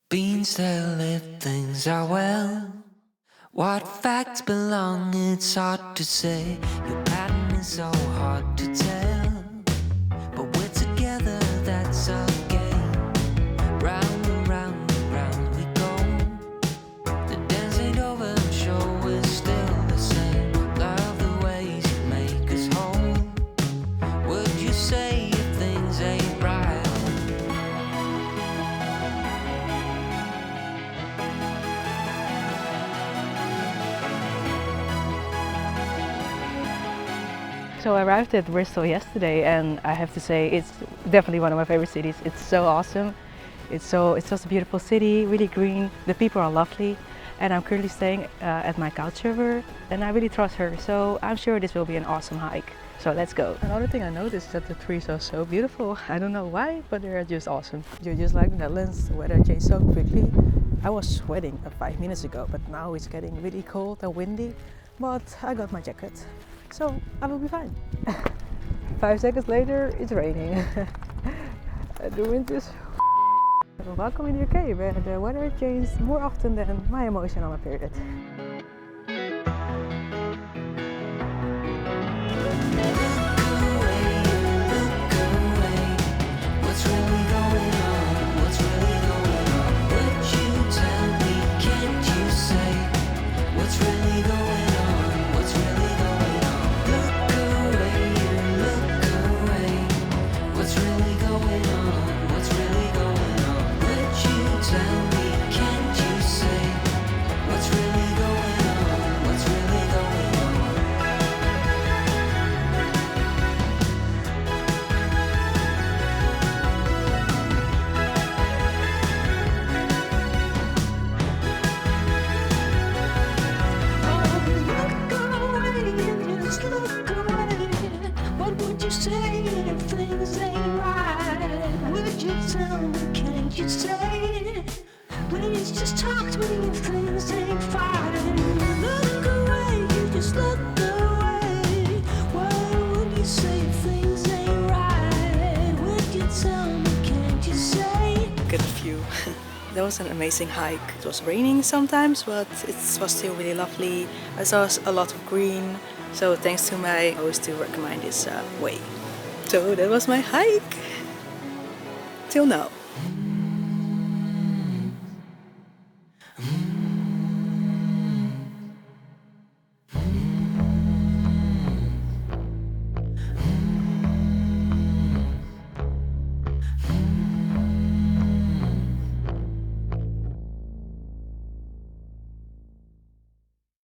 Beans tell if things are well. What facts belong, it's hard to say. Your pattern is so hard to tell. But we're together, that's our game. Round and round and round we go. The dance ain't over, I'm sure we're still the same. Love the ways you make us whole. Would you say if things ain't right? So I arrived at Bristol yesterday, and I have to say it's definitely one of my favorite cities. It's so awesome. It's just a beautiful city, really green. The people are lovely, and I'm currently staying at my couch server, and I really trust her. So I'm sure this will be an awesome hike. So let's go. Another thing I noticed is that the trees are so beautiful. I don't know why, but they're just awesome. You're just like the Netherlands, the weather changed so quickly. I was sweating 5 minutes ago, but now it's getting really cold and windy. But I got my jacket, so I will be fine. 5 seconds later, it's raining. The wind is. Welcome in the UK, where the weather changes more often than my emotion on my period. What's really going on? What's really going on? Would you tell me? Can't you say what's really going on? What's really going on? Look away, look away. What's really going on? What's really going on? Would you tell me? Can't you say what's really going on? What's really going on? What would you say if things ain't right? Would you tell me, can't you say? Please just talk to me if things ain't fine. Look away, you just look away. What would you say if things ain't right? Would you tell me, can't you say? Look at the view. That was an amazing hike. It was raining sometimes, but it was still really lovely. I saw a lot of green, so thanks to my host to recommend this way. So that was my hike till now.